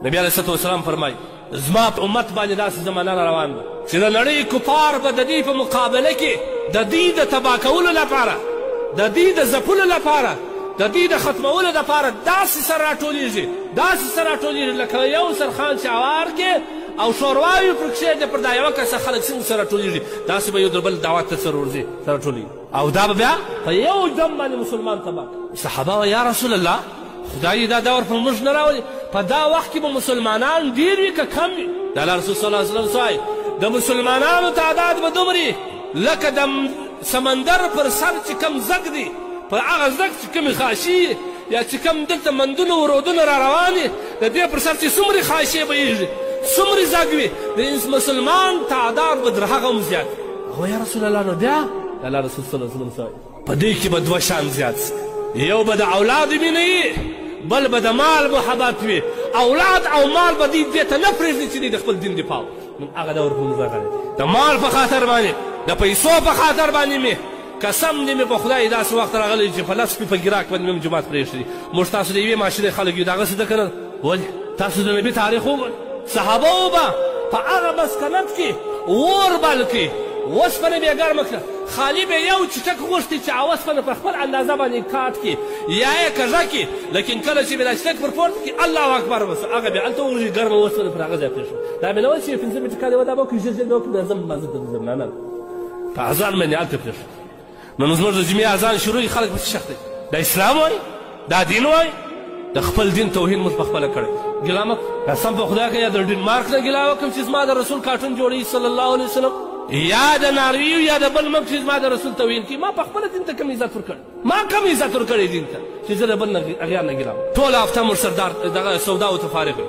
نبی علیه الصلوة والسلام فرمایي زما په امت باندې داسې زمانه را روان ده چې د نړۍ کفار به د دې په مقابله کې د دې د تباه کولو لپاره، د دې د ځپلو لپاره، د دې د ختمولو لپاره داسې سره راټولېږي، داسې سره راټولېږي لکه یو سرخان چې هوار کې او شورواوي پر کښېږدي پر دا یوه کسه خلک څنګه سره راټولېږي، داسې به یو د بل دعوت ته سره ورځي، سره راټولېږي او دا به بیا په یو دم باندې مسلمان تباه کړي. صحابه وایي یا رسول الله خدای دا دور په موږ نه راولي، په دا وخت کې به مسلمانان ډېر وي که کم وي؟ د الله رسول صلی الله علیه وسلم وایي د مسلمانانو تعداد به دومرې لکه د سمندر پر سر چې کم زګ دی، په هغه زګ چې کومې خاشي یا چې کم دلته مندونه و رودونه را روان دي د دې پر سر چې څومرې خاشې بهیږي، څومرې زګ وي، د مسلمان تعداد به تر هغه هم زیات وي. هو یا رسول الله نو بیا د الله رسول صلی الله علیه وسلم وایي په دې کې به دوه شان زیات سي، یو به د اولاد مینه وي، بل به د مال محبت وي. اولاد او مال به دې ته نه پرېږدي چې د خپل دین دفاع وکړي. هغه دور په موږ راغلی د مال په خاطر باندې، د پیسو په خاطر باندې مې قسم دې مې په خدای داسې وخت راغلی چې په 10 په ګراک باندې مې جومات پرېښدي. موږ تاسو د یوې معاشرې خلک یو، د هغسې ده که نه؟ ولې تاسو د نبي تاریخ وګورئ، صحابه به په هغه مسکنت کې اور بل کړي، اوسپنه به یې ګرمه کړه، خالي به یو چټک غوښتي چې اوسپنه په خپل اندازه باندې کاټ کړي یا یې کږه کړي، لیکن کله چې به دا چټک پر پورته کړي الله اکبر بس هغه بیا هلته وغورځي ګرمه اوسپنه پر هغه ځای پرېښوده. دا مې نه وایي چې 15 منټه کال یې دا به وکړي ژر ژر به وکړي زه مازه ته ځم، نه نه په اذان باندې هلته پرېښوده. نو زموږ د جمعې اذان شروع وي خلک پسې شخ دی، دا اسلام وایي، دا دین وایي، د خپل دین توهین موږ په خپله کړی. ګیله مه قسم په خدای که یا د ډنمارک نه ګیله وکړم چې زما د رسول کارټون جوړوي صلی الله علیه وسلم، یا د ناروي یا د بل ملک چې زما د رسول توهین کوي، ما په خپله دین ته کم عزت ورکړی، ما کم عزت ورکړی دین ته چې زه د بل اغیار نه ګیله وکړم. ټوله هفته موږ سردار دغه سوداو ته فارغ وي،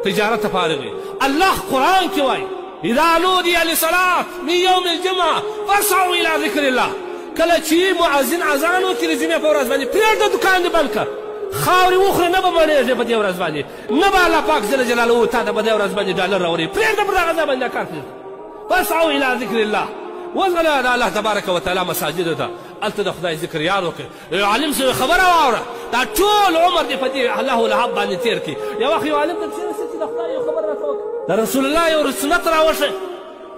تجارت ته فارغ وي. الله قرآن کې وایي اذا نودي للصلاة من يوم الجمعة فاسعوا الى ذکر الله. کله چې مؤذن اذان وکړي د جمعې په ورځ باندې پرېږده دکان دې بند کړه، خاورې وخوره نه به مړېږې په دې ورځ باندې، نه به الله پاک جل جلاله تا ته په دې ورځ باندې ډالر راوړي، پرېږده پر هغه ځای باندې دا کار پرېږده. فاسعوا الى ذکر الله. وځغله د الله تبارک وتعالی مساجدو ته، هلته د خدای ذکر یاد وکړئ. یو عالم سره خبره واوره، دا ټول عمر دې په دې الله الهب باندې تېر کړي. یو وخت یو عالم ته کښېنستې چې د خدای یو خبره راته وکړه، د رسول الله یو سنت راوښی،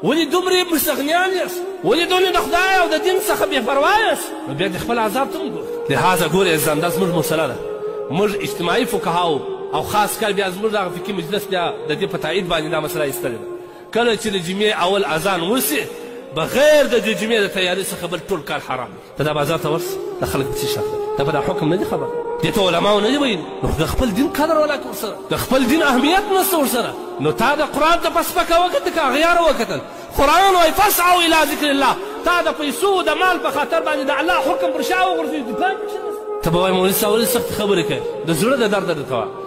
ولې دومرې مستغنیان یاست، ولې دومره د خدای او د دین څخه بې پروا یاست؟ نو بیا د خپل عذاب ته وګورئ. لهذا ګورئ عزیزان دا زموږ مسله ده. موږ اجتماعي فقهاو او خاص کار بیا زموږ دغه فقهي مجلس بیا د دې په تایید باندې دا مسله ایستلې ده. کله چې د جمعې اول اذان وسي بغیر د جمعې د تیاري څخه بل ټول کار حرام دی. ته دا بازار ته ورسې د خلک پسې شخ دی، ته په دا حکم نه دي خبر، دې ته علماو نه دي ویلي. نو د خپل دین قدر ولاکه ورسره، د خپل دین اهمیت نشته ورسره. نو تا د قرآن ته په سپکه وکتل که اغیاره وکتل. قرآن وایي فاسعوا الى ذکر الله. تا د پیسو د مال په خاطر باندې د الله حکم پر شا وغورځوي، دکان پکښې نشته. ته به وایي مولوي صاحب ولې سختې خبرې کوې؟ د زړه د درده درته وایه.